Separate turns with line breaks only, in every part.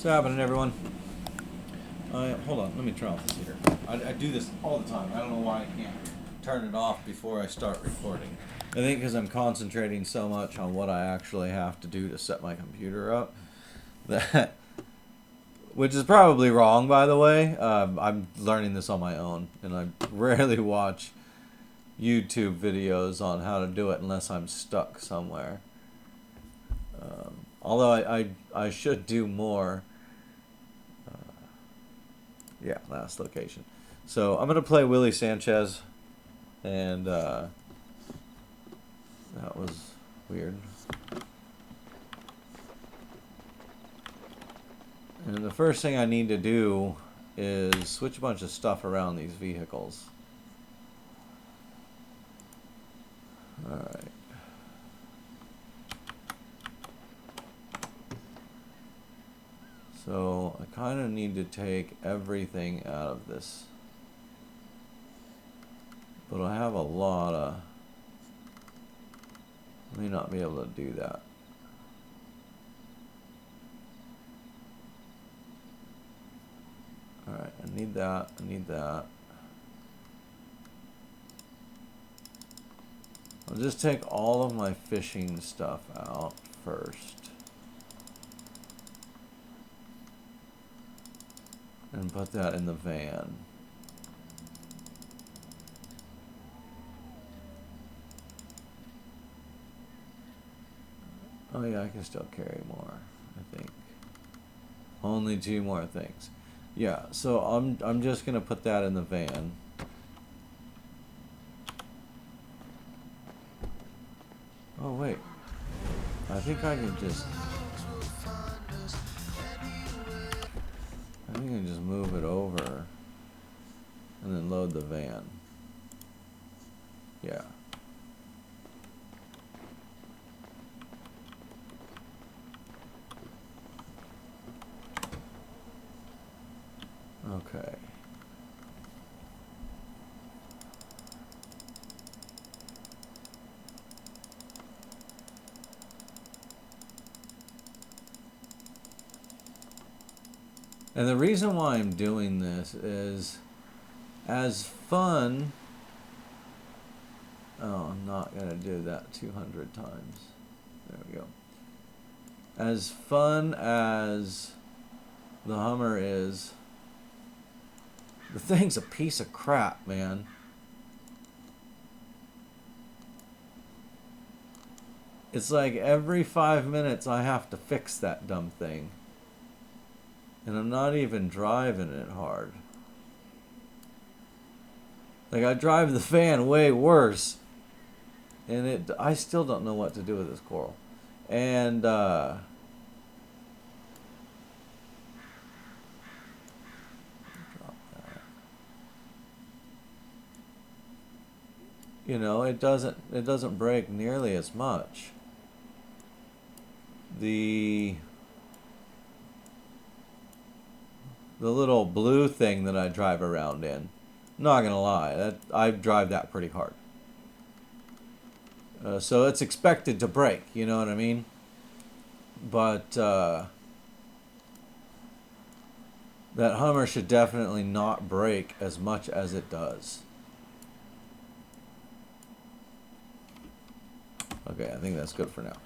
What's happening, everyone? Hold on, let me turn off this heater. I do this all the time. I don't know why I can't turn it off before I start recording. I think because I'm concentrating so much on what I actually have to do to set my computer up, that, which is probably wrong, by the way. I'm learning this on my own, and I rarely watch YouTube videos on how to do it unless I'm stuck somewhere. Although I should do more. Yeah, last location. So I'm going to play Willie Sanchez, and that was weird. And the first thing I need to do is switch a bunch of stuff around these vehicles. Alright. So I kind of need to take everything out of this. But I have a lot of... I may not be able to do that. Alright, I need that, I need that. I'll just take all of my fishing stuff out first. And put that in the van. Oh yeah, I can still carry more, I think. Only 2 more things. Yeah, so I'm just gonna put that in the van. Oh wait. I think I can just move it over and then load the van. Yeah. Okay. And the reason why I'm doing this is as fun... Oh, I'm not going to do that 200 times. There we go. As fun as the Hummer is, the thing's a piece of crap, man. It's like every 5 minutes I have to fix that dumb thing. And I'm not even driving it hard. Like, I drive the van way worse. And I still don't know what to do with this coral. And, drop that. You know, it doesn't break nearly as much. The little blue thing that I drive around in, not gonna lie, I drive that pretty hard. So it's expected to break, you know what I mean? But that Hummer should definitely not break as much as it does. Okay, I think that's good for now.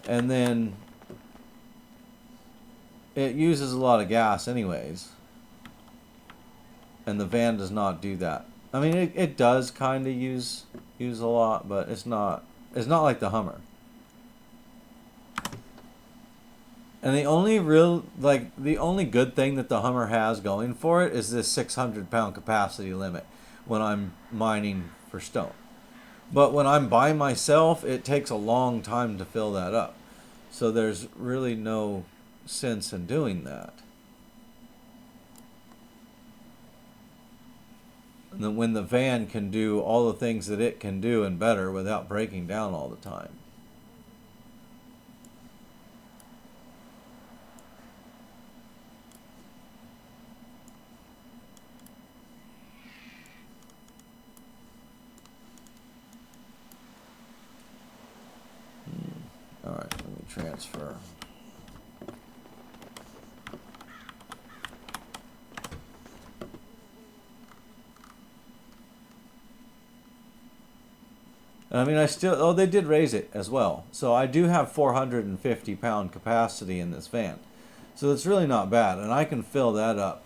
And then it uses a lot of gas anyways, and the van does not do that. I mean, it does kind of use a lot, but it's not like the Hummer. And the only good thing that the Hummer has going for it is this 600-pound capacity limit when I'm mining for stone. But when I'm by myself, it takes a long time to fill that up. So there's really no sense in doing that. And then when the van can do all the things that it can do and better without breaking down all the time. All right, let me transfer. I mean, I still, oh, they did raise it as well. So I do have 450-pound capacity in this van. So it's really not bad. And I can fill that up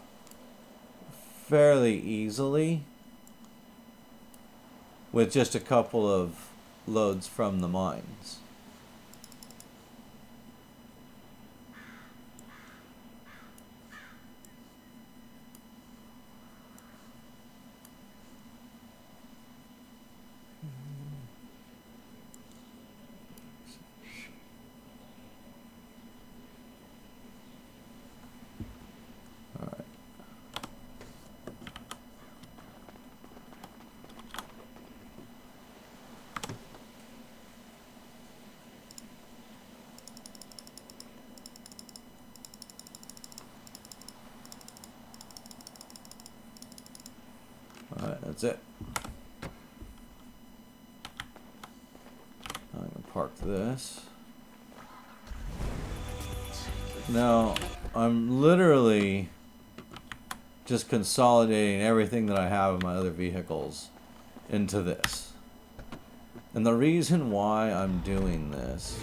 fairly easily with just a couple of loads from the mines. Alright, that's it. I'm going to park this. Now, I'm literally just consolidating everything that I have in my other vehicles into this. And the reason why I'm doing this...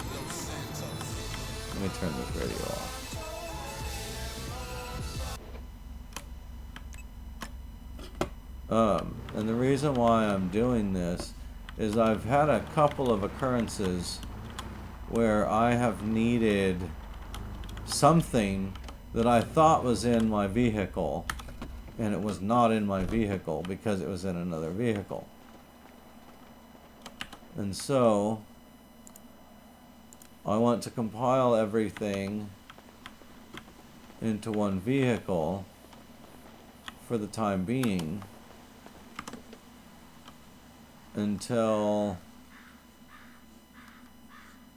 Let me turn this radio off. And the reason why I'm doing this is I've had a couple of occurrences where I have needed something that I thought was in my vehicle, and it was not in my vehicle because it was in another vehicle. And so I want to compile everything into one vehicle for the time being, until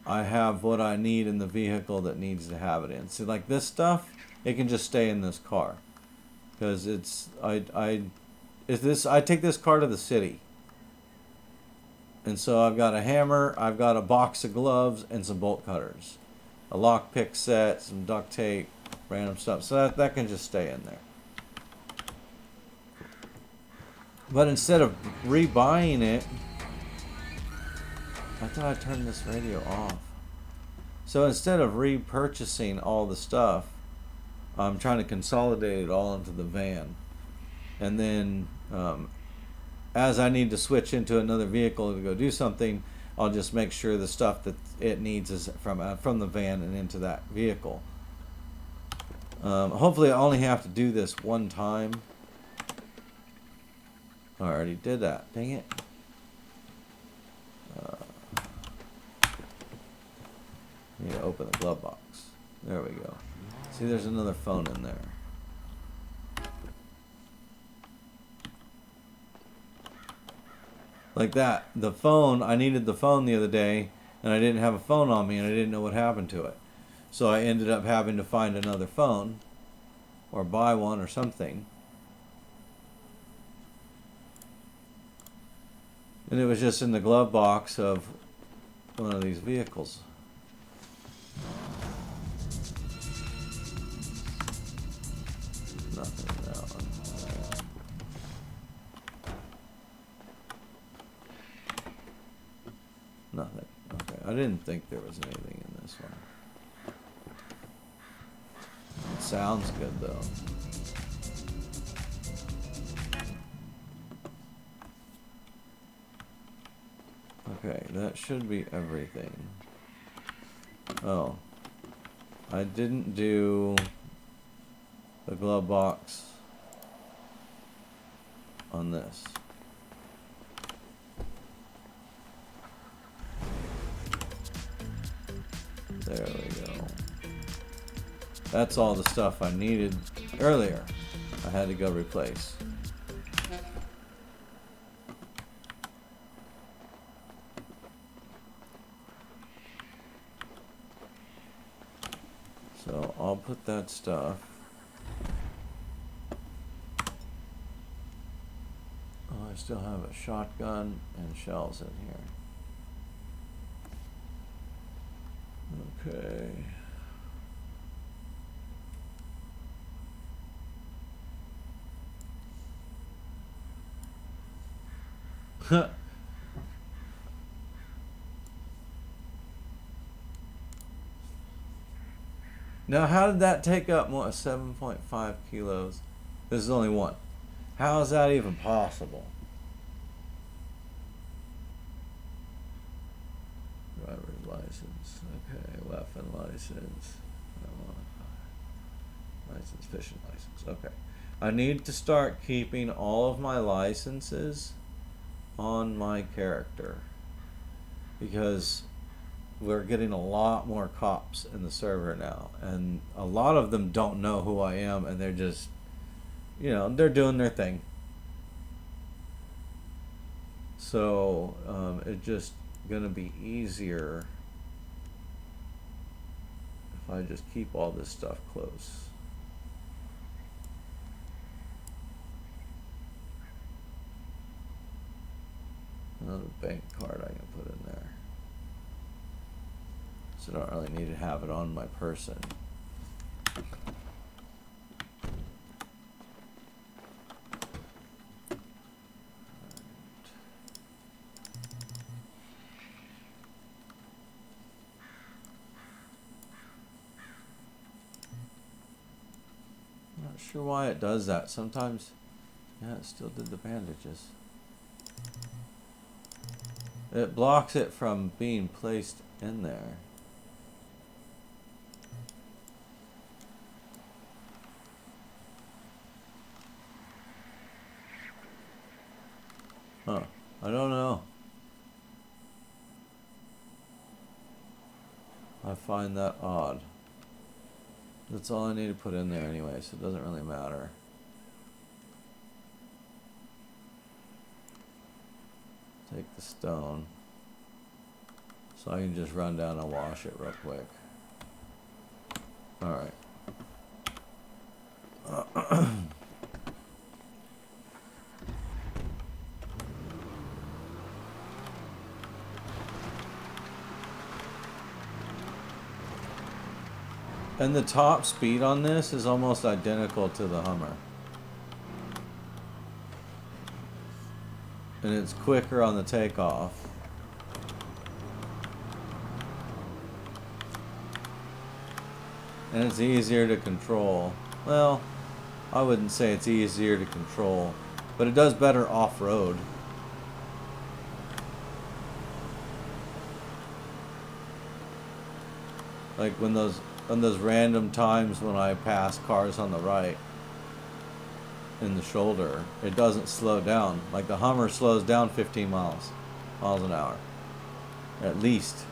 I have what I need in the vehicle that needs to have it in. So like this stuff, it can just stay in this car, because it's I take this car to the city, and so I've got a hammer, I've got a box of gloves, and some bolt cutters, a lockpick set, some duct tape, random stuff. So that can just stay in there. But instead of rebuying it, I thought I turned this radio off. So instead of repurchasing all the stuff, I'm trying to consolidate it all into the van. And then as I need to switch into another vehicle to go do something, I'll just make sure the stuff that it needs is from the van and into that vehicle. Hopefully I only have to do this one time. I already did that. Dang it. Need to open the glove box. There we go. See, there's another phone in there. Like that. The phone, I needed the phone the other day, and I didn't have a phone on me, and I didn't know what happened to it. So I ended up having to find another phone, or buy one or something. And it was just in the glove box of one of these vehicles. Nothing in that one. Nothing. Okay. I didn't think there was anything in this one. It sounds good though. Okay, that should be everything. Oh. I didn't do the glove box on this. There we go. That's all the stuff I needed earlier. I had to go replace. So I'll put that stuff. Oh, I still have a shotgun and shells in here. Okay. Now, how did that take up more 7.5 kilos? This is only one. How is that even possible? Driver's license. Okay, weapon license. License, fishing license. Okay. I need to start keeping all of my licenses on my character, because we're getting a lot more cops in the server now, and a lot of them don't know who I am, and they're just, they're doing their thing. So it's just gonna be easier if I just keep all this stuff close. Another bank card I can put in there. So I don't really need to have it on my person. Not sure why it does that. Sometimes, yeah, it still did the bandages. It blocks it from being placed in there. Huh. I don't know. I find that odd. That's all I need to put in there anyway, so it doesn't really matter. Take the stone. So I can just run down and wash it real quick. Alright. And the top speed on this is almost identical to the Hummer. And it's quicker on the takeoff. And it's easier to control. Well, I wouldn't say it's easier to control, but it does better off-road. Like when those random times when I pass cars on the right in the shoulder, it doesn't slow down. Like the Hummer slows down 15 miles an hour at least,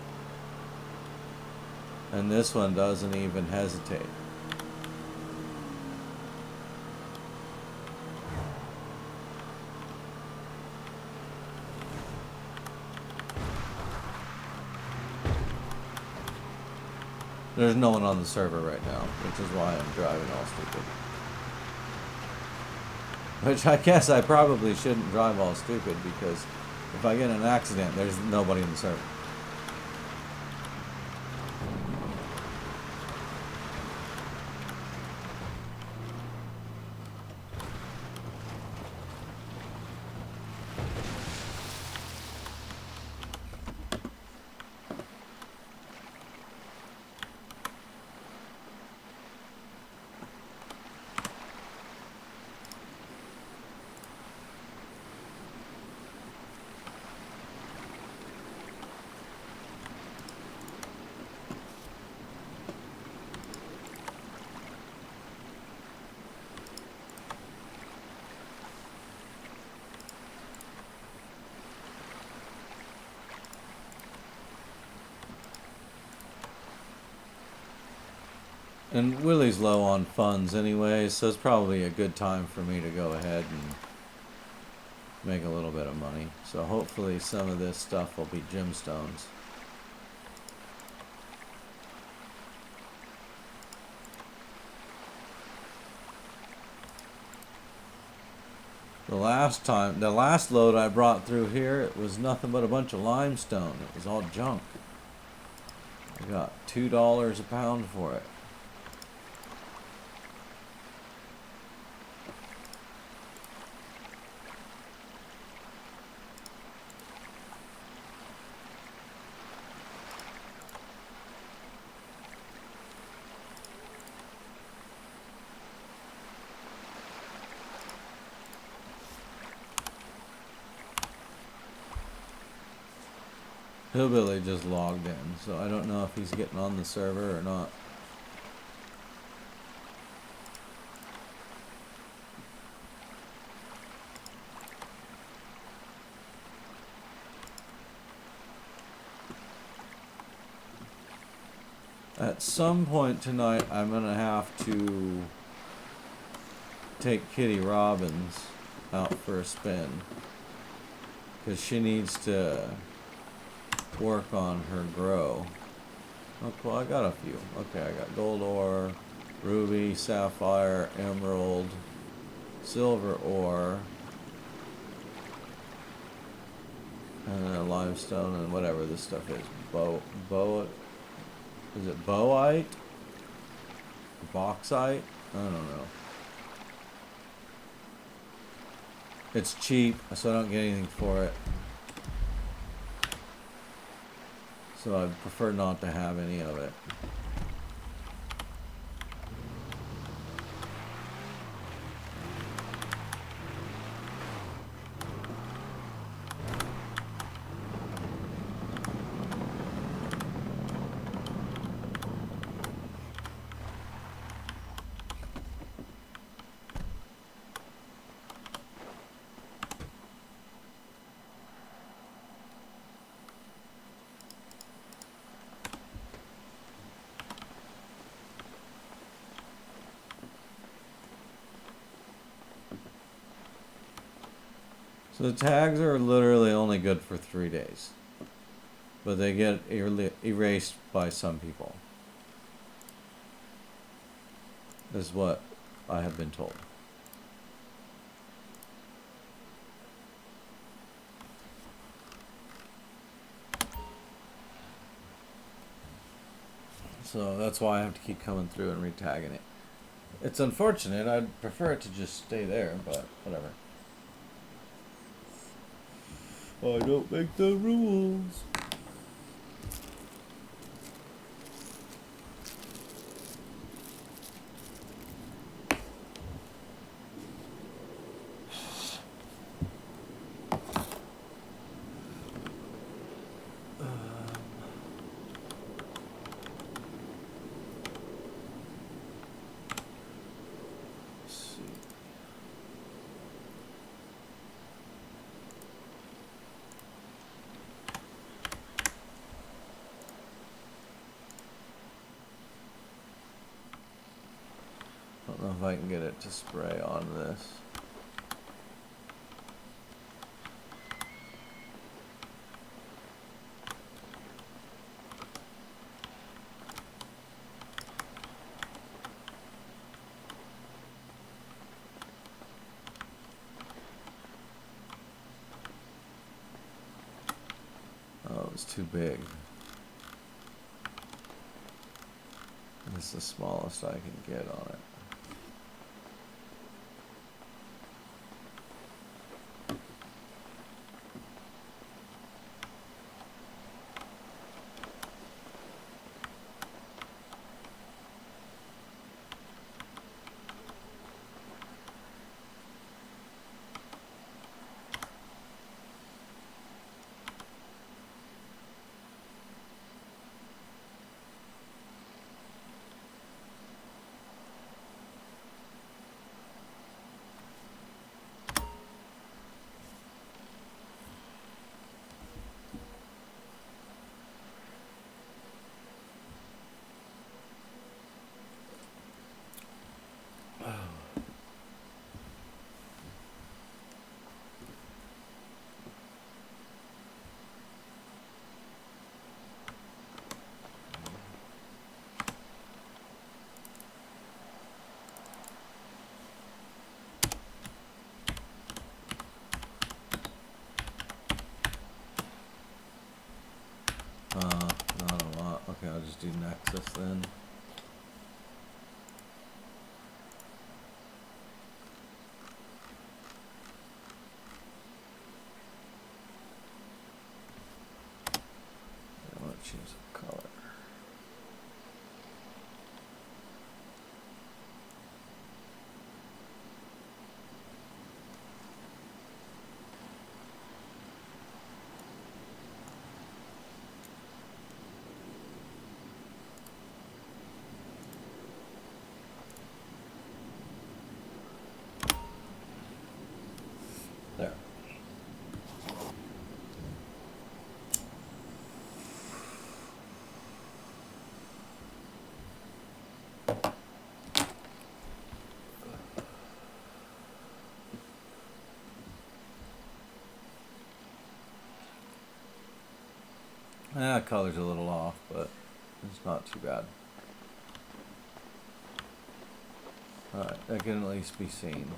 and this one doesn't even hesitate. There's no one on the server right now, which is why I'm driving all stupid. Which I guess I probably shouldn't drive all stupid, because if I get in an accident, there's nobody in the server. And Willie's low on funds anyway, so it's probably a good time for me to go ahead and make a little bit of money. So hopefully some of this stuff will be gemstones. The last load I brought through here, it was nothing but a bunch of limestone. It was all junk. I got $2 a pound for it. Hillbilly just logged in, so I don't know if he's getting on the server or not. At some point tonight, I'm gonna have to take Kitty Robbins out for a spin, because she needs to work on her grow. Oh, well, I got a few. Okay, I got gold ore, ruby, sapphire, emerald, silver ore, and then limestone and whatever this stuff is. Is it bowite? Bauxite? I don't know. It's cheap, so I don't get anything for it. So I prefer not to have any of it. So the tags are literally only good for 3 days. But they get erased by some people. Is what I have been told. So that's why I have to keep coming through and retagging it. It's unfortunate. I'd prefer it to just stay there, but whatever. I don't make the rules. I don't know if I can get it to spray on this. Oh, it's too big. This is the smallest I can get on it. Not a lot. Okay, I'll just do Nexus then. I want to change the color. Yeah, color's a little off, but it's not too bad. Alright, that can at least be seen.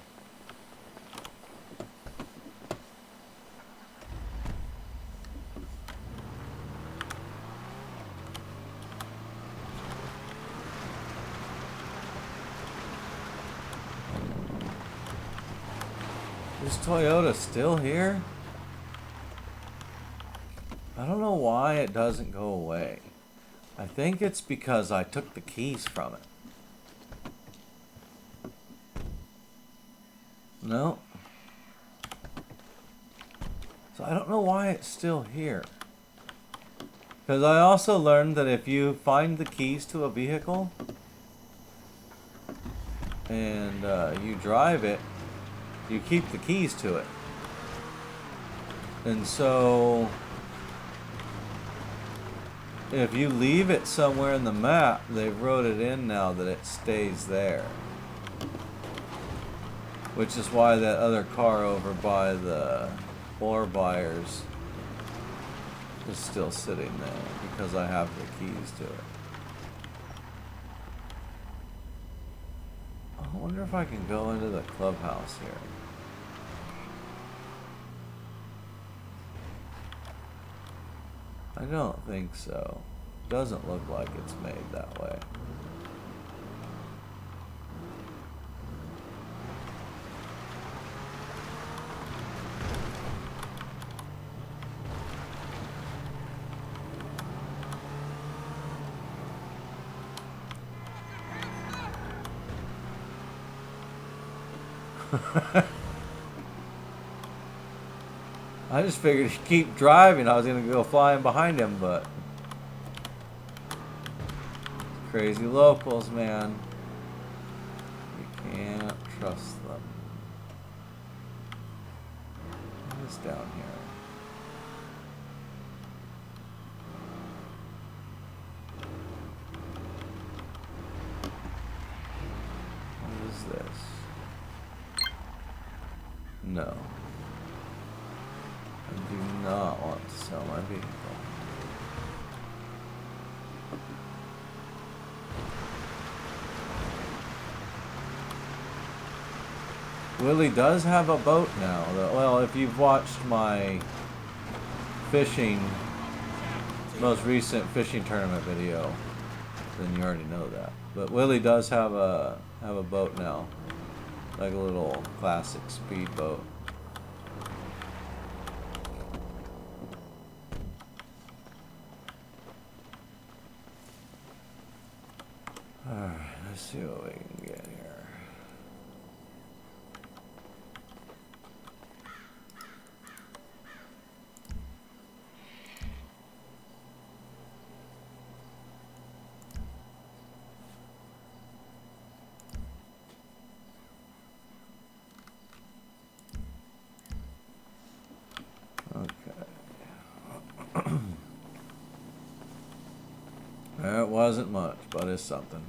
Is Toyota still here? I don't know why it doesn't go away. I think it's because I took the keys from it. No. So I don't know why it's still here. Because I also learned that if you find the keys to a vehicle and you drive it, you keep the keys to it. And so if you leave it somewhere in the map, they've wrote it in now that it stays there. Which is why that other car over by the ore buyers is still sitting there, because I have the keys to it. I wonder if I can go into the clubhouse here. I don't think so. Doesn't look like it's made that way. I just figured he'd keep driving. I was gonna go flying behind him, but crazy locals, man. You can't trust them. What is down here? What is this? No. I do not want to sell my vehicle. Willie does have a boat now. Well, if you've watched my most recent fishing tournament video, then you already know that. But Willie does have a boat now, like a little classic speedboat. Alright, let's see what we can get here. It wasn't much, but it's something.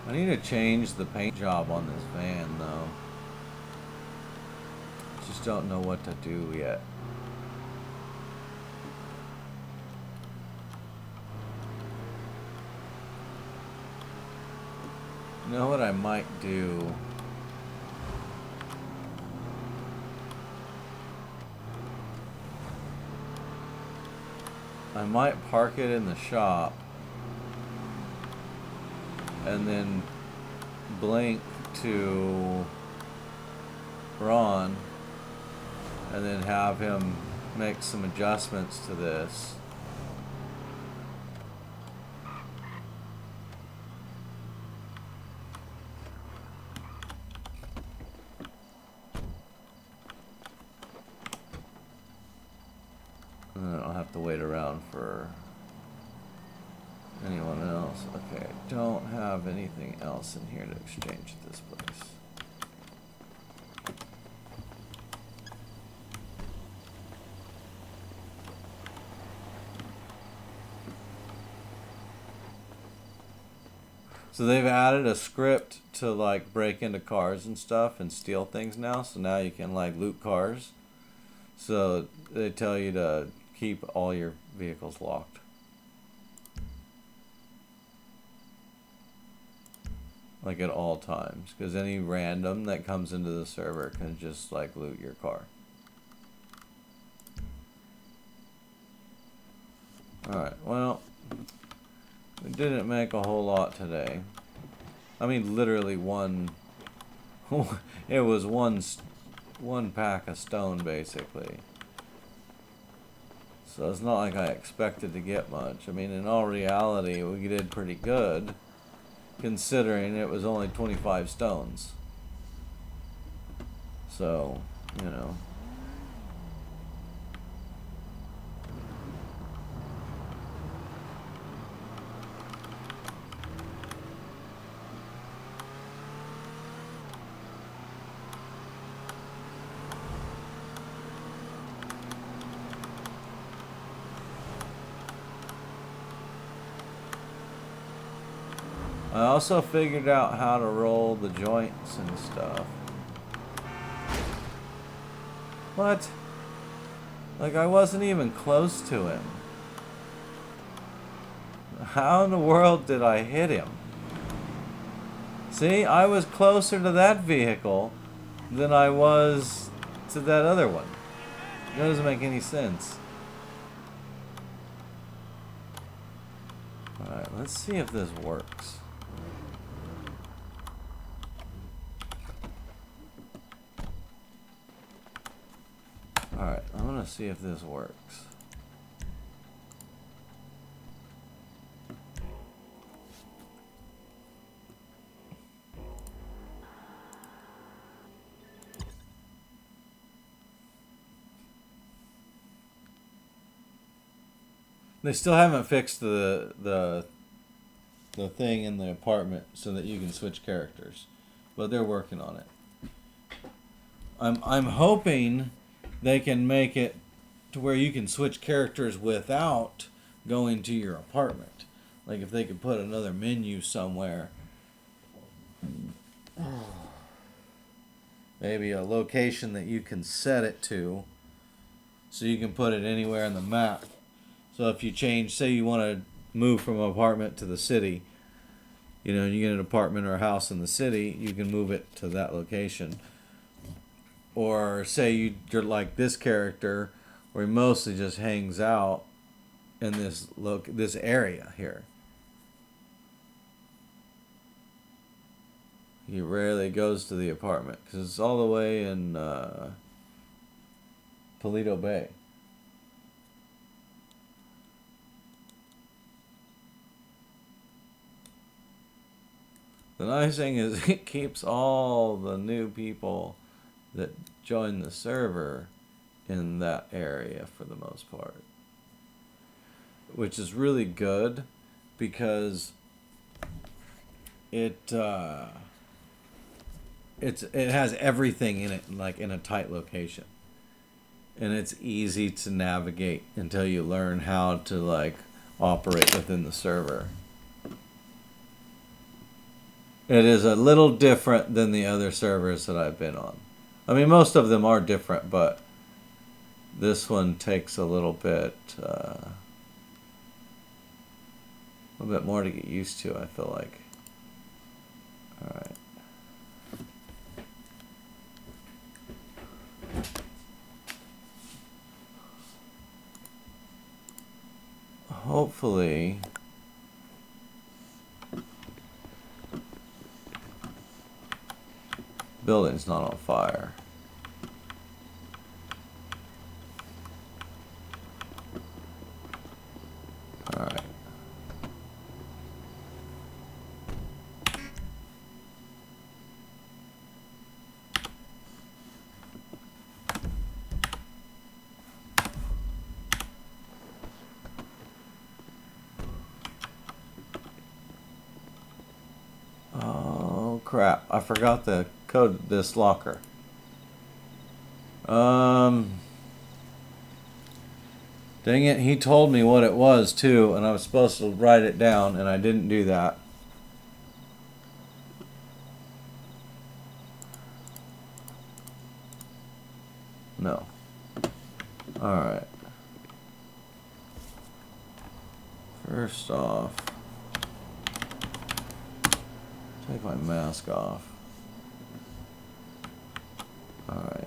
I need to change the paint job on this van, though. Just don't know what to do yet. You know what I might do? I might park it in the shop and then blink to Ron and then have him make some adjustments to this. And then I'll have to wait around for Anyone else? Okay, don't have anything else in here to exchange at this place. So they've added a script to like break into cars and stuff and steal things now. So now you can like loot cars. So they tell you to keep all your vehicles locked. Like at all times. Because any random that comes into the server can just like loot your car. Alright, well, we didn't make a whole lot today. I mean, literally one. It was one pack of stone, basically. So it's not like I expected to get much. I mean, in all reality, we did pretty good, considering it was only 25 stones. So, you know. I also figured out how to roll the joints and stuff. What? Like, I wasn't even close to him. How in the world did I hit him? See, I was closer to that vehicle than I was to that other one. That doesn't make any sense. Alright, let's see if this works. Alright, I'm gonna see if this works. They still haven't fixed the thing in the apartment so that you can switch characters, but they're working on it. I'm hoping they can make it to where you can switch characters without going to your apartment. Like if they could put another menu somewhere. Maybe a location that you can set it to so you can put it anywhere in the map. So if you change, say you want to move from an apartment to the city, you know, you get an apartment or a house in the city, you can move it to that location. Or say you're like this character, where he mostly just hangs out in this area here. He rarely goes to the apartment because it's all the way in Toledo Bay. The nice thing is it keeps all the new people that join the server in that area for the most part. Which is really good because it has everything in it, like in a tight location. And it's easy to navigate until you learn how to like operate within the server. It is a little different than the other servers that I've been on. I mean, most of them are different, but this one takes a little bit more to get used to, I feel like. Alright. Hopefully building's not on fire. Alright. crap. I forgot the code of this locker. Dang it, he told me what it was too, and I was supposed to write it down, and I didn't do that. No. Alright. First off, take my mask off. Alright.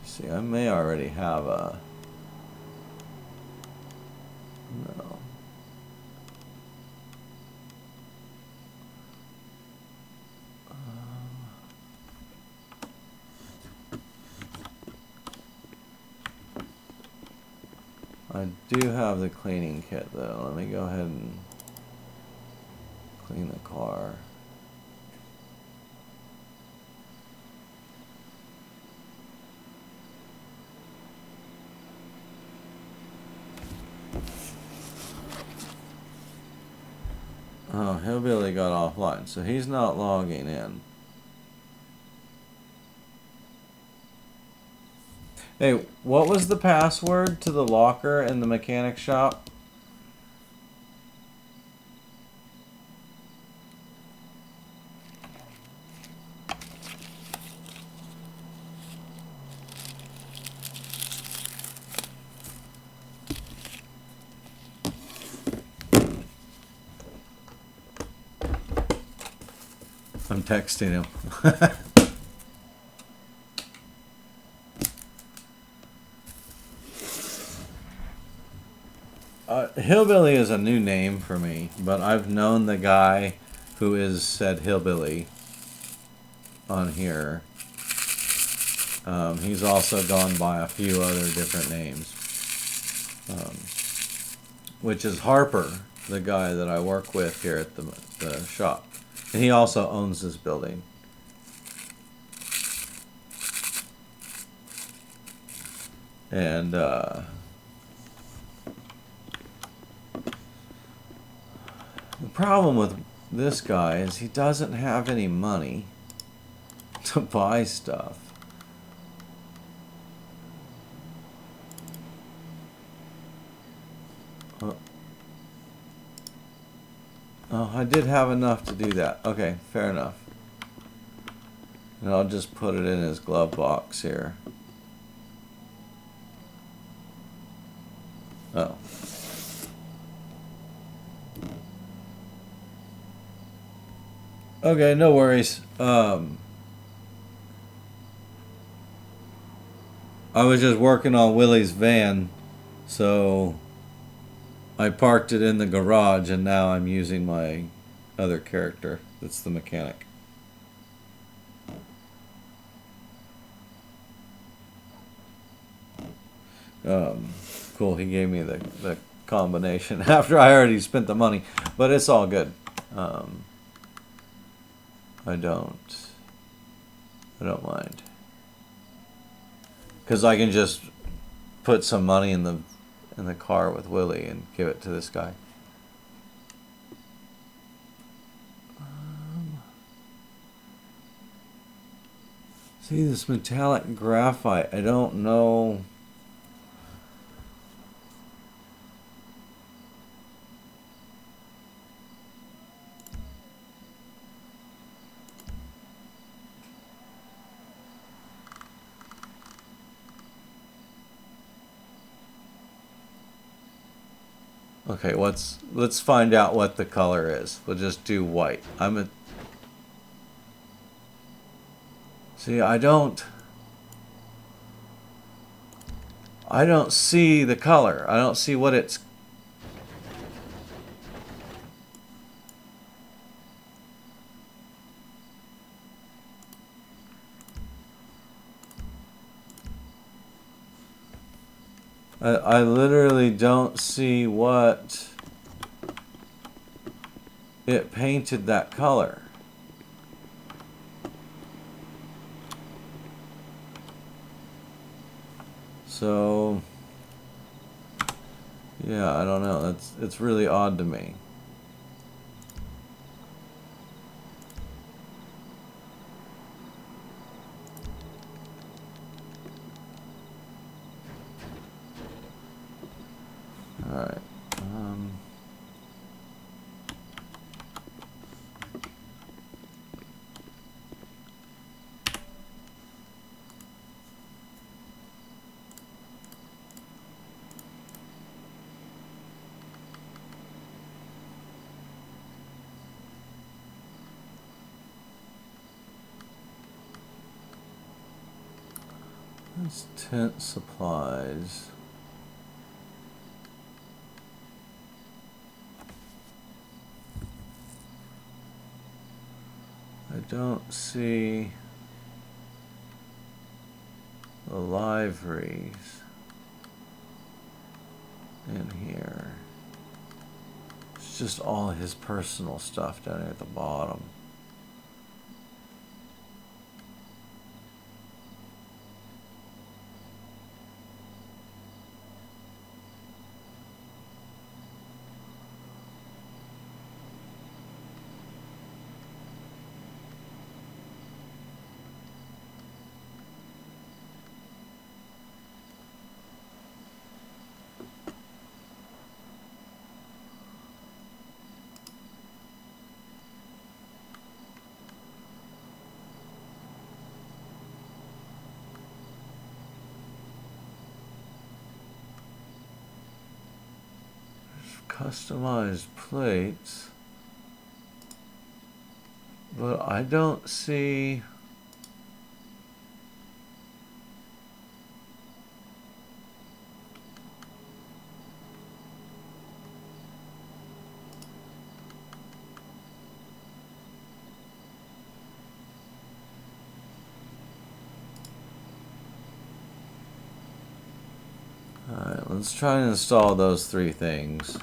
See, I may already have a... No. I do have the cleaning kit though. Let me go ahead and clean the car. Oh, Hillbilly got offline, so he's not logging in. Hey, what was the password to the locker in the mechanic shop? I'm texting him. Hillbilly is a new name for me, but I've known the guy who is said Hillbilly on here. He's also gone by a few other different names, which is Harper, the guy that I work with here at the shop. And he also owns this building. And the problem with this guy is he doesn't have any money to buy stuff. Oh, I did have enough to do that. Okay, fair enough. And I'll just put it in his glove box here. Oh. Okay, no worries. I was just working on Willie's van, so I parked it in the garage, and now I'm using my other character. That's the mechanic. Cool, he gave me the combination after I already spent the money, but it's all good. I don't mind, because I can just put some money in the car with Willie and give it to this guy. See, this metallic graphite, I don't know. Okay, let's find out what the color is. We'll just do white. See, I don't see the color. I don't see what it's... I literally don't see what it painted that color. So, yeah, I don't know. It's really odd to me. That's tent supplies. I don't see the liveries in here. It's just all his personal stuff down here at the bottom. Customized plates, but I don't see. Alright, let's try and install those three things.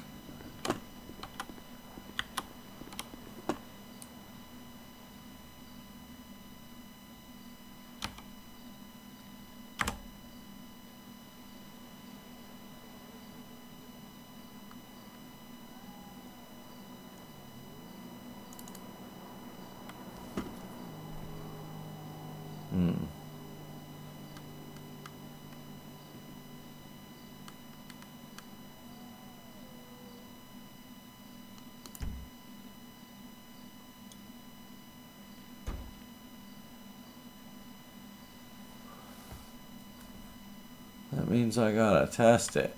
That means I gotta test it.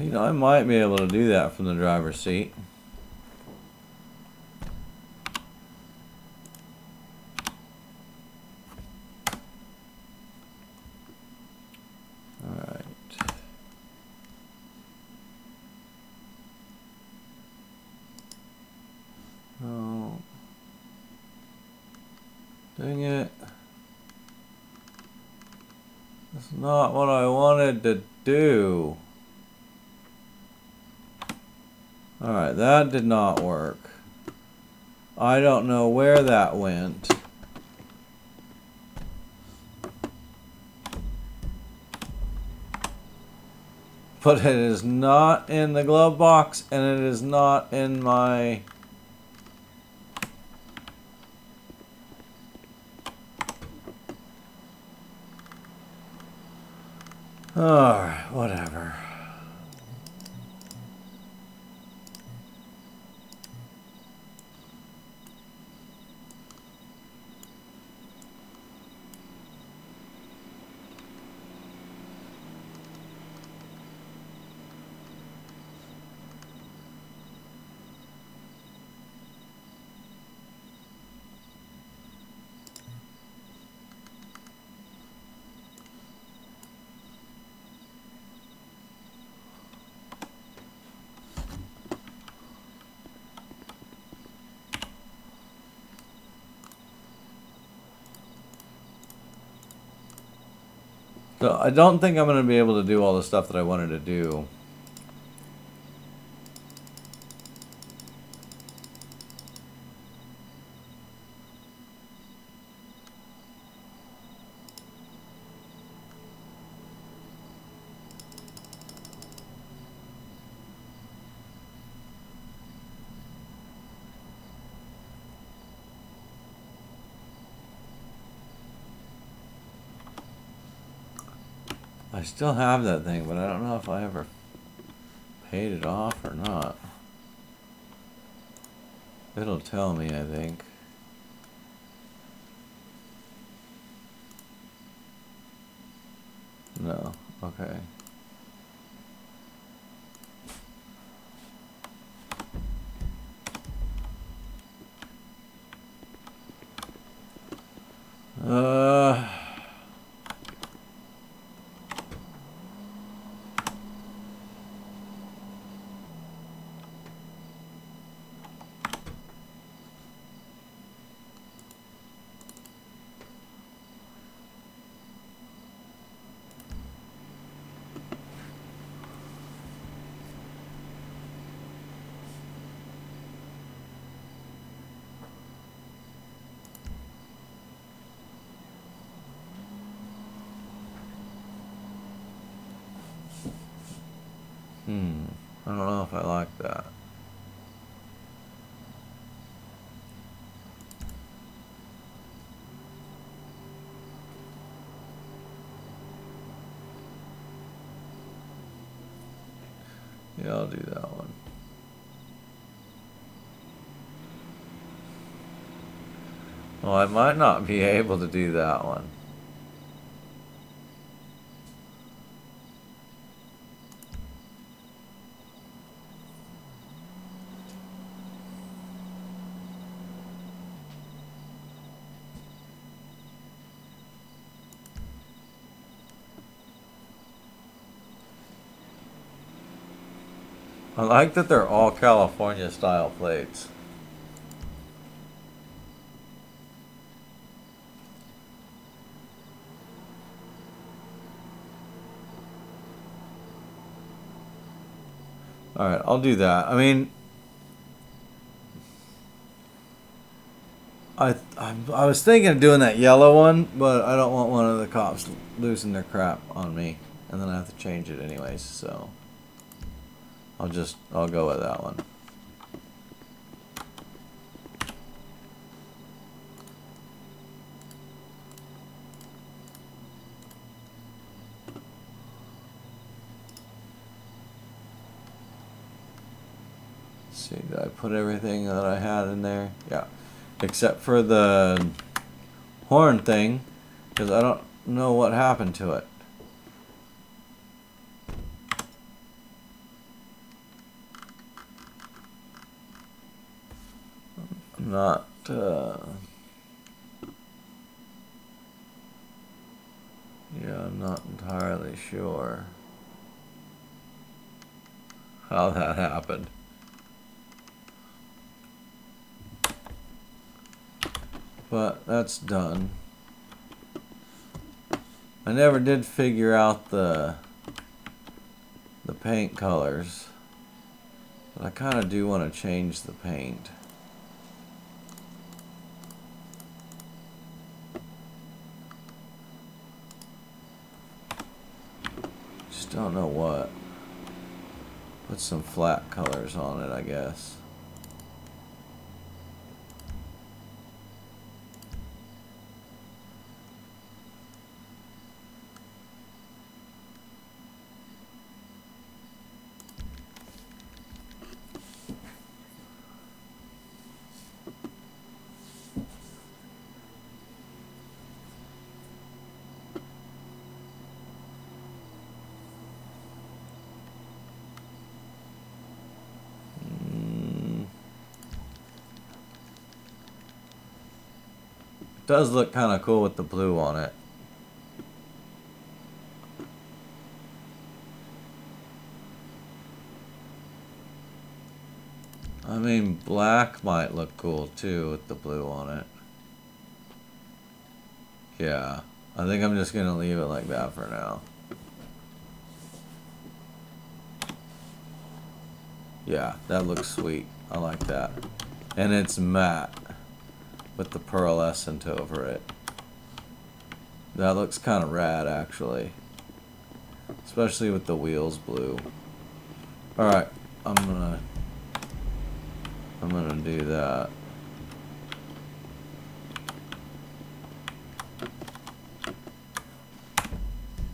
You know, I might be able to do that from the driver's seat. Alright. Oh. Dang it. That's not what I wanted to do. Alright, that did not work. I don't know where that went. But it is not in the glove box, and it is not in my... Alright, whatever. So I don't think I'm going to be able to do all the stuff that I wanted to do. I still have that thing, but I don't know if I ever paid it off or not. It'll tell me, I think. No. Okay. Uh... I don't know if I like that. Yeah, I'll do that one. Well, I might not be able to do that one. I like that they're all California style plates. Alright, I'll do that. I mean, I was thinking of doing that yellow one, but I don't want one of the cops losing their crap on me, and then I have to change it anyways, so I'll go with that one. See, did I put everything that I had in there? Yeah. Except for the horn thing, because I don't know what happened to it. I'm not, yeah, I'm not entirely sure how that happened. But that's done. I never did figure out the paint colors, but I kind of do want to change the paint. Just don't know what. Put some flat colors on it, I guess. Does look kind of cool with the blue on it. I mean, black might look cool too with the blue on it. Yeah, I think I'm just gonna leave it like that for now. Yeah, that looks sweet. I like that. And it's matte with the pearlescent over it. That looks kind of rad, actually. Especially with the wheels blue. Alright, I'm gonna do that.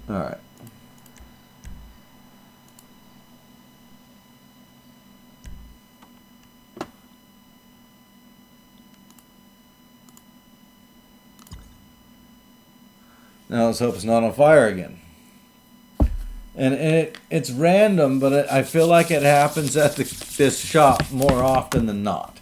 Alright. Now let's hope it's not on fire again. And it's random, but I feel like it happens at this shop more often than not.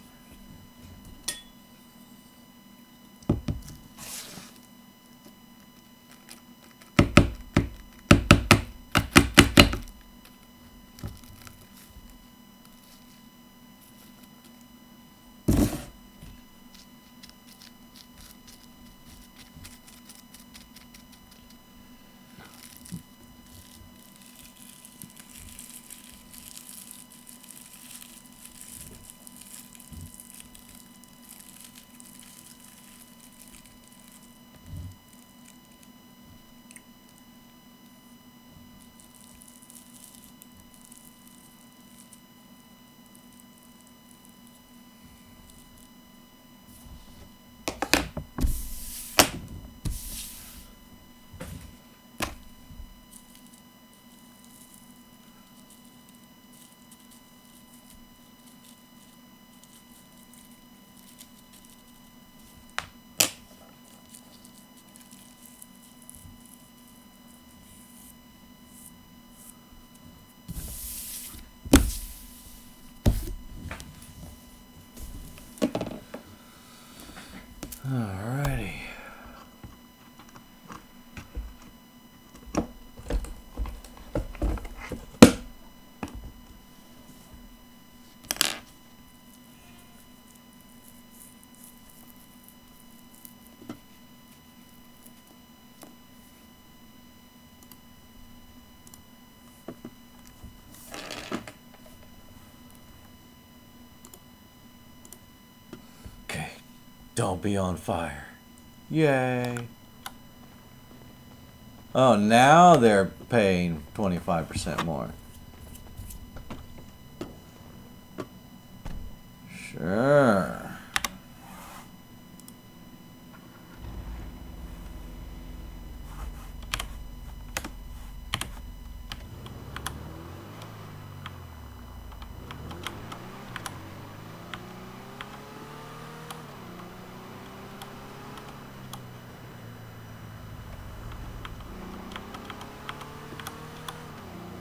Alrighty. Okay, don't be on fire. Yay. Oh, now they're paying 25% more. Sure.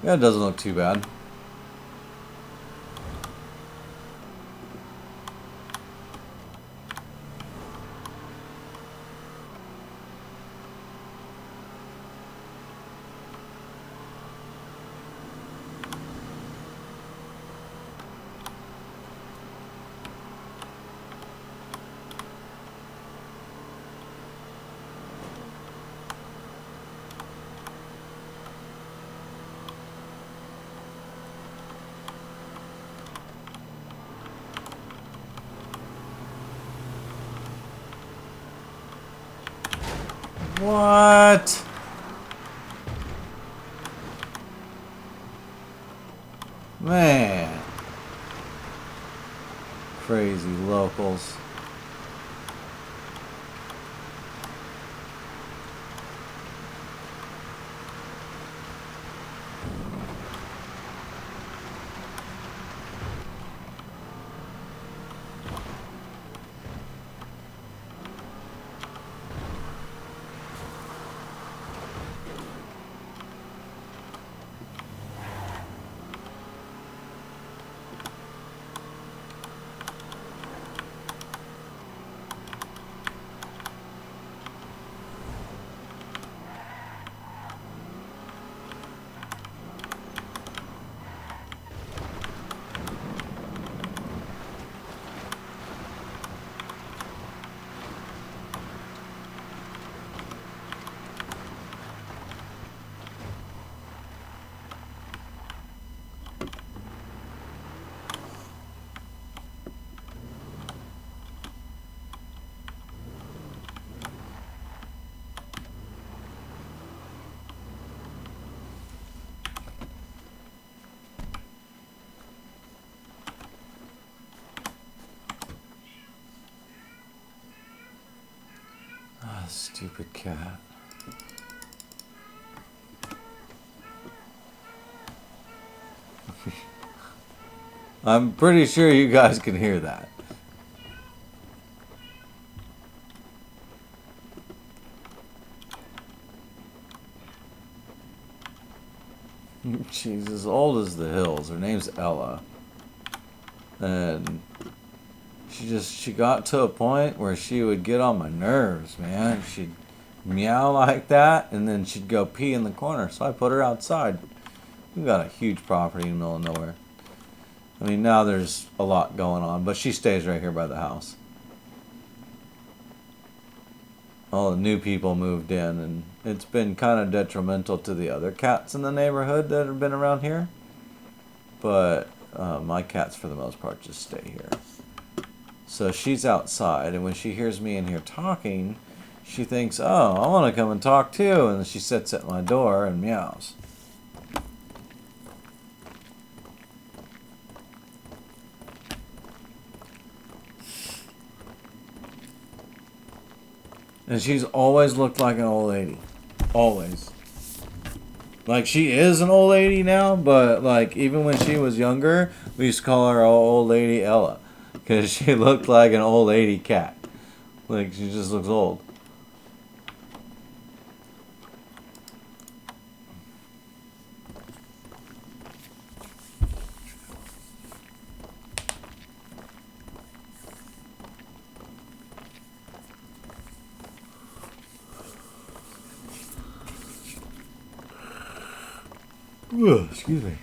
Yeah, it doesn't look too bad. What? Man. Crazy locals. Ah, stupid cat. I'm pretty sure you guys can hear that. She's as old as the hills. Her name's Ella. And she got to a point where she would get on my nerves, man. She'd meow like that, and then she'd go pee in the corner. So I put her outside. We've got a huge property in the middle of nowhere. I mean, now there's a lot going on, but she stays right here by the house. All the new people moved in, and it's been kind of detrimental to the other cats in the neighborhood that have been around here. But my cats, for the most part, just stay here. So she's outside, and when she hears me in here talking, she thinks, oh, I want to come and talk too, and she sits at my door and meows. And she's always looked like an old lady. Always. Like, she is an old lady now, but, like, even when she was younger, we used to call her old lady Ella. Because she looked like an old lady cat. Like, she just looks old. Ugh, excuse me.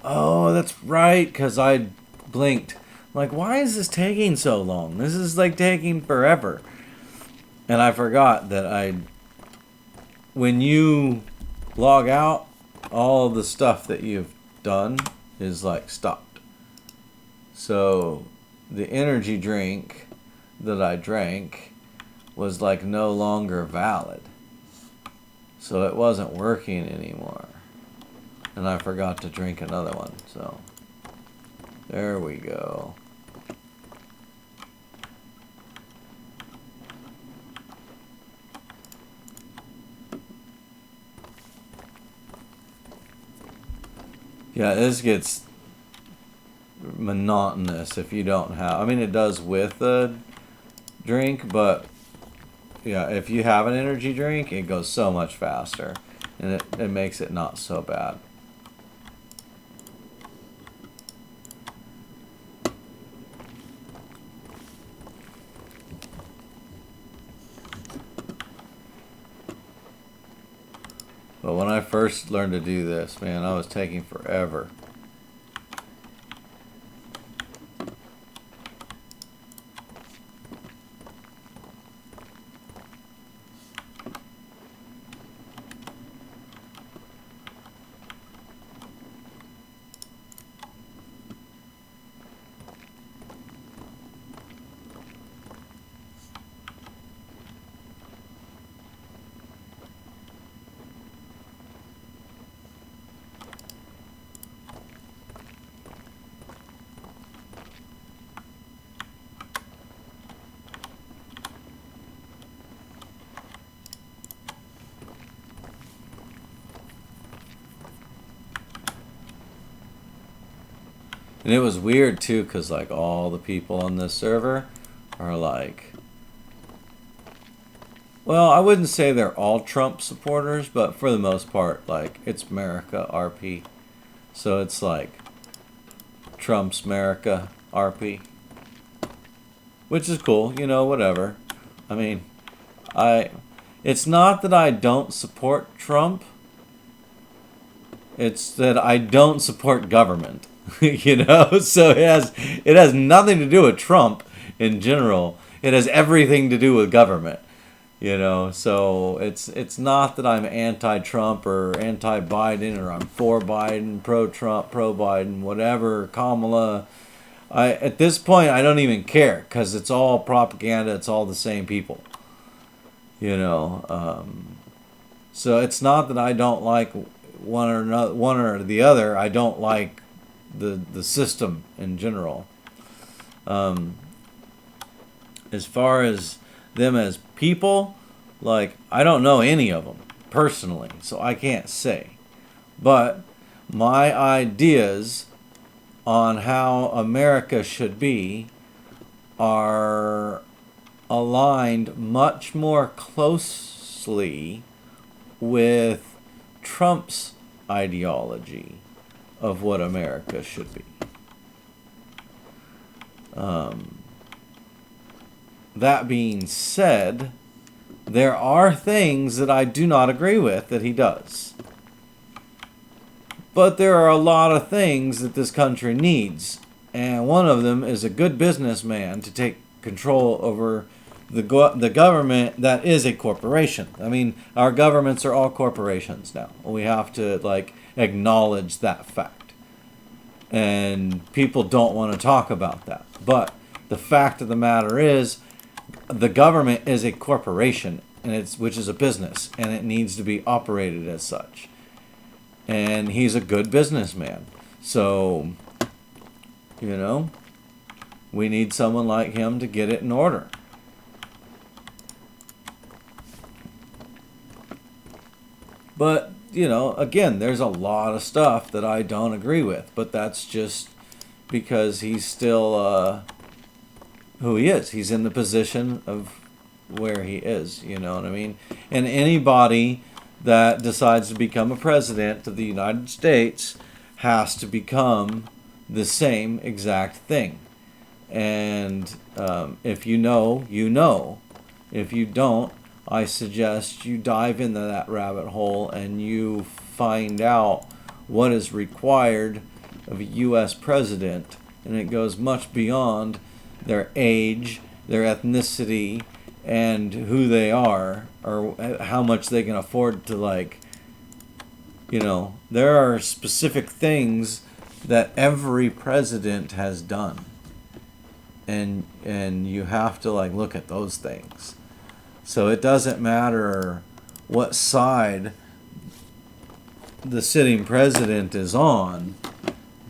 Oh, that's right, because I blinked. Like, why is this taking so long? This is, like, taking forever. And I forgot that when you log out, all of the stuff that you've done is, like, stopped. So the energy drink that I drank was like no longer valid. So it wasn't working anymore. And I forgot to drink another one. So there we go. Yeah, this gets monotonous if you don't have, I mean, it does with the drink, but yeah, if you have an energy drink, it goes so much faster, and it makes it not so bad. But when I first learned to do this, man, I was taking forever. And it was weird too, because like all the people on this server are like, well, I wouldn't say they're all Trump supporters, but for the most part, like, it's Murica RP. So it's like Trump's Murica RP. Which is cool, you know, whatever. I mean, it's not that I don't support Trump. It's that I don't support government. You know, so it has nothing to do with Trump in general. It has everything to do with government. You know, so it's not that I'm anti-Trump or anti-Biden, or I'm for Biden, pro-Trump, pro-Biden, whatever, Kamala. At this point, I don't even care, because it's all propaganda. It's all the same people. You know, so it's not that I don't like one or the other. I don't like the system in general. As far as them as people, like, I don't know any of them personally, so I can't say. But my ideas on how America should be are aligned much more closely with Trump's ideology of what America should be. That being said, there are things that I do not agree with that he does. But there are a lot of things that this country needs. And one of them is a good businessman to take control over the government that is a corporation. I mean, our governments are all corporations now. We have to acknowledge that fact. And people don't want to talk about that. But the fact of the matter is, the government is a corporation, and which is a business, and it needs to be operated as such. And he's a good businessman. So, we need someone like him to get it in order. But, again, there's a lot of stuff that I don't agree with. But that's just because he's still who he is. He's in the position of where he is, you know what I mean? And anybody that decides to become a president of the United States has to become the same exact thing. And if you know, you know. If you don't, I suggest you dive into that rabbit hole and you find out what is required of a U.S. president. And it goes much beyond their age, their ethnicity, and who they are, or how much they can afford to, there are specific things that every president has done. And you have to, look at those things. So it doesn't matter what side the sitting president is on,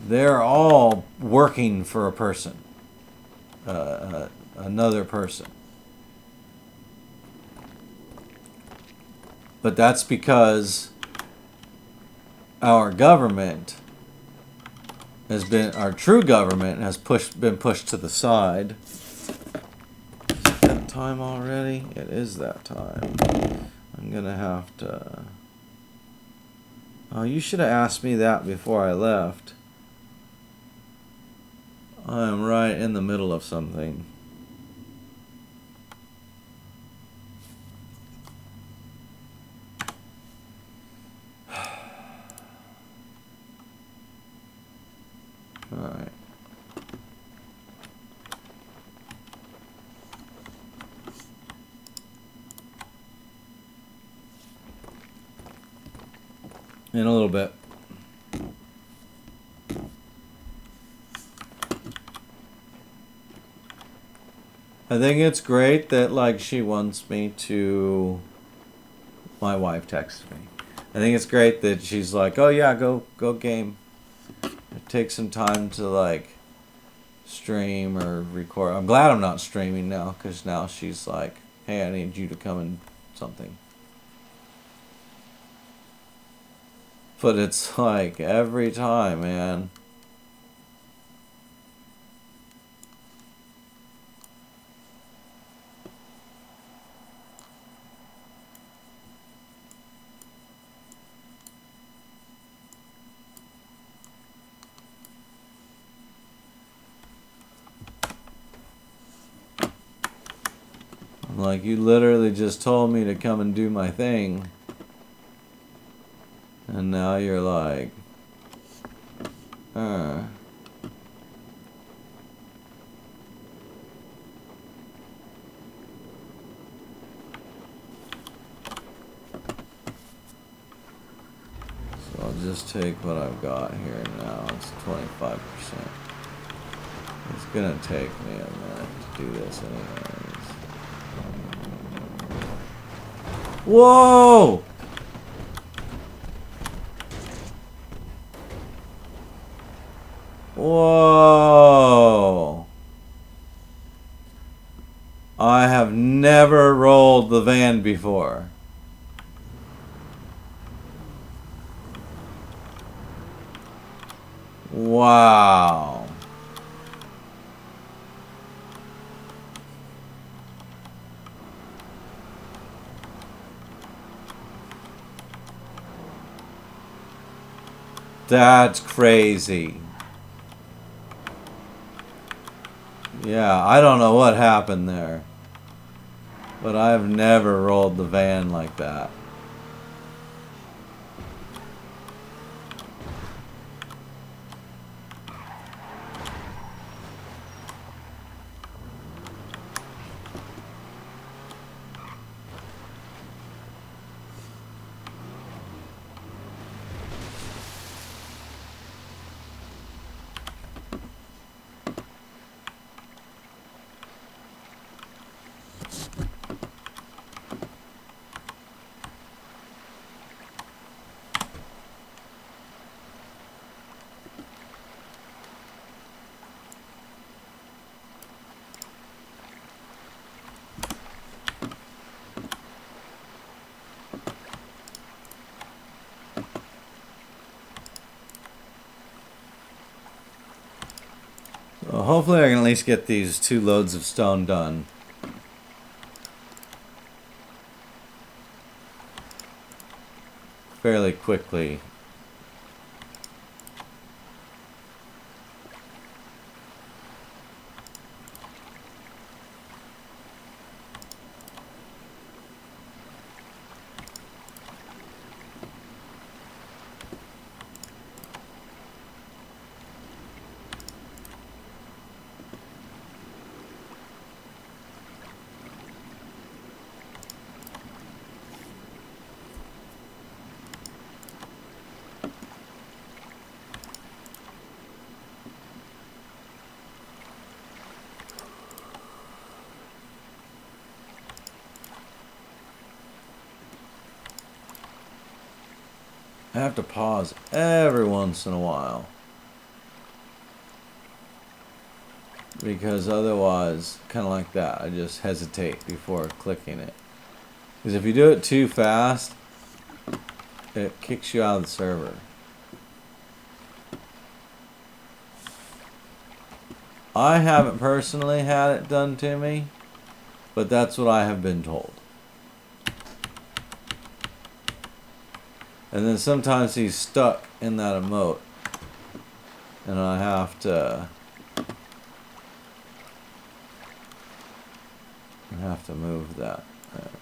they're all working for a person. Another person. But that's because our government our true government has been pushed to the side. Is it that time already? It is that time. I'm gonna have to. Oh, you should have asked me that before I left. I'm right in the middle of something. Alright. In a little bit. I think it's great that she wants me to. My wife texted me. I think it's great that she's like, oh yeah, go game. It takes some time to stream or record. I'm glad I'm not streaming now, because now she's like, hey, I need you to come and something. But it's every time, man. You literally just told me to come and do my thing. And now you're like, So I'll just take what I've got here now. It's 25%. It's gonna take me a minute to do this anyways. Whoa! Whoa! I have never rolled the van before. Wow. That's crazy. Yeah, I don't know what happened there. But I've never rolled the van like that. Well, hopefully I can at least get these 2 loads of stone done. Fairly quickly. I have to pause every once in a while. Because otherwise, kind of like that, I just hesitate before clicking it. Because if you do it too fast, it kicks you out of the server. I haven't personally had it done to me, but that's what I have been told. And then sometimes he's stuck in that emote, and I have to move that. There we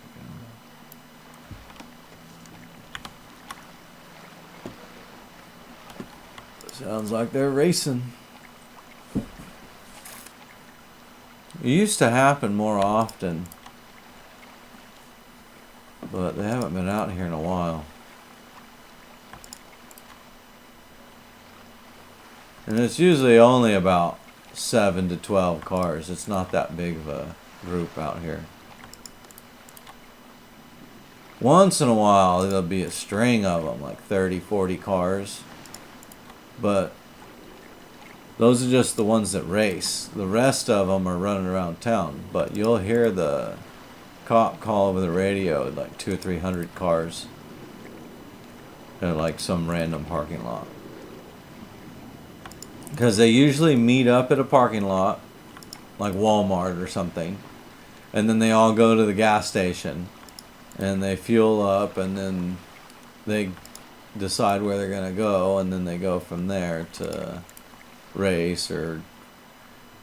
go. Sounds like they're racing. It used to happen more often, but they haven't been out here in a while. And it's usually only about 7 to 12 cars. It's not that big of a group out here. Once in a while, there'll be a string of them, like 30, 40 cars. But those are just the ones that race. The rest of them are running around town. But you'll hear the cop call over the radio, like 200 or 300 cars in like some random parking lot. Because they usually meet up at a parking lot, like Walmart or something, and then they all go to the gas station, and they fuel up, and then they decide where they're going to go, and then they go from there to race or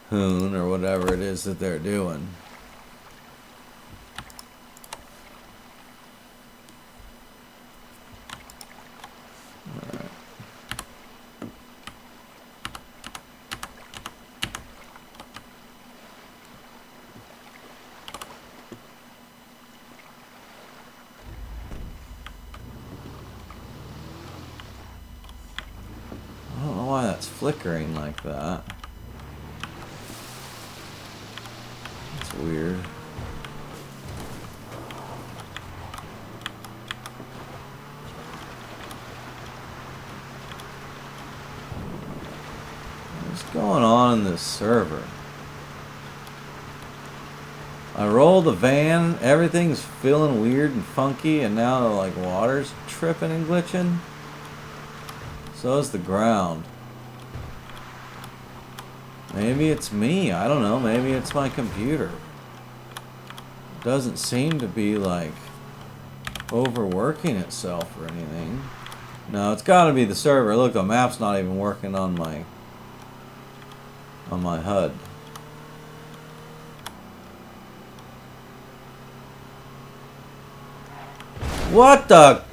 hoon or whatever it is that they're doing. Flickering like that. It's weird. What's going on in this server? I roll the van, everything's feeling weird and funky, and now like water's tripping and glitching. So is the ground. Maybe it's me. I don't know. Maybe it's my computer. It doesn't seem to be like overworking itself or anything. No, it's got to be the server. Look, the map's not even working on my HUD. What the?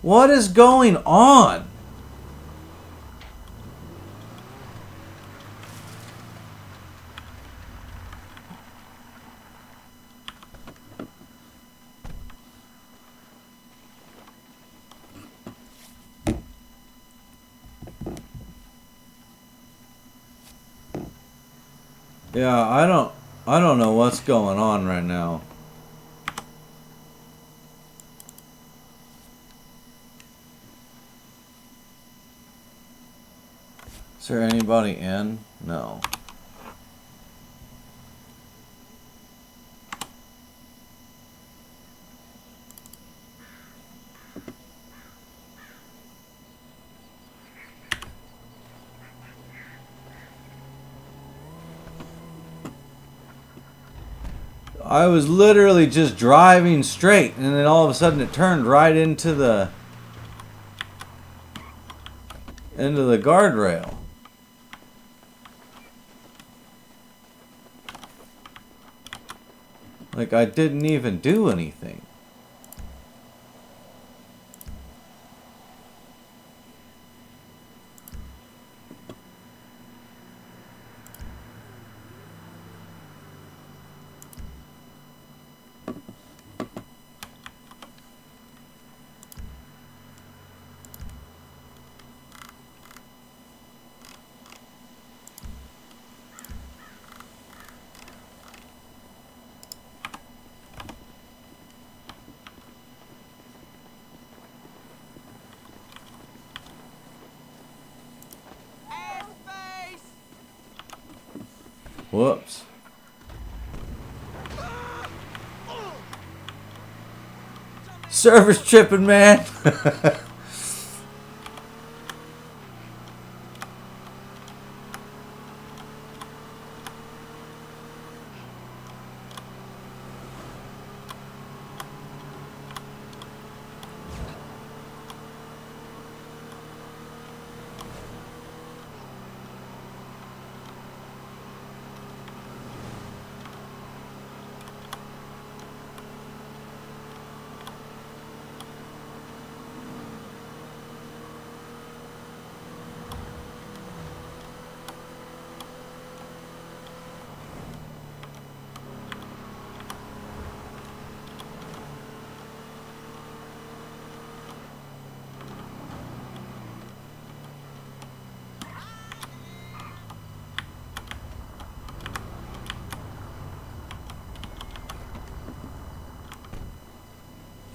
What is going on? Yeah, I don't know what's going on right now. Is there anybody in? No. I was literally just driving straight, and then all of a sudden it turned right into the guardrail. Like I didn't even do anything. Whoops. Server's tripping, man.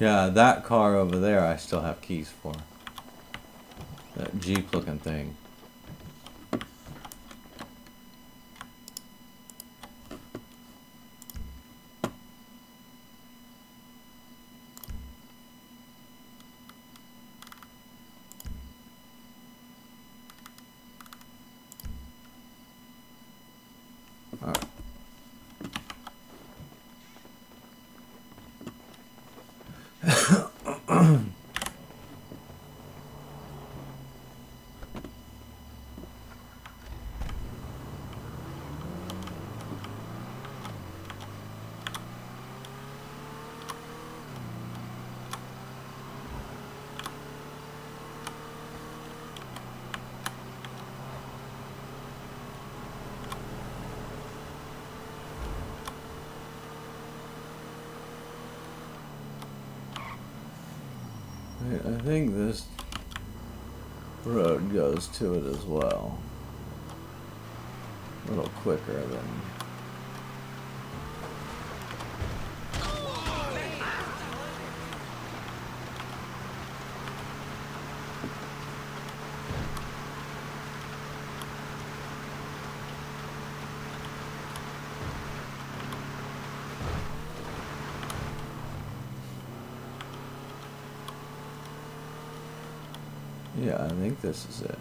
Yeah, that car over there I still have keys for. That Jeep looking thing. Alright. I think this road goes to it as well. A little quicker than... Yeah, I think this is it.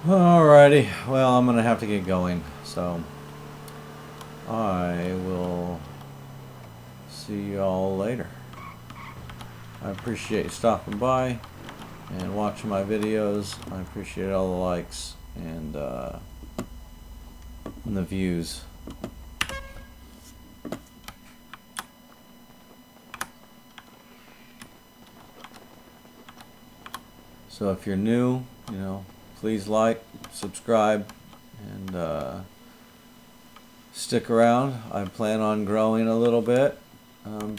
Alrighty, well, I'm gonna have to get going, so I will see you all later. I appreciate you stopping by and watching my videos. I appreciate all the likes and the views. So if you're new, you know, please like, subscribe, and stick around. I plan on growing a little bit.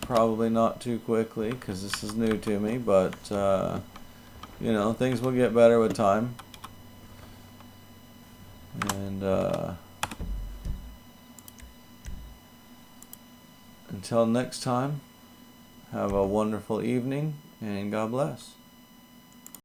Probably not too quickly because this is new to me, but you know, things will get better with time. And until next time, have a wonderful evening and God bless.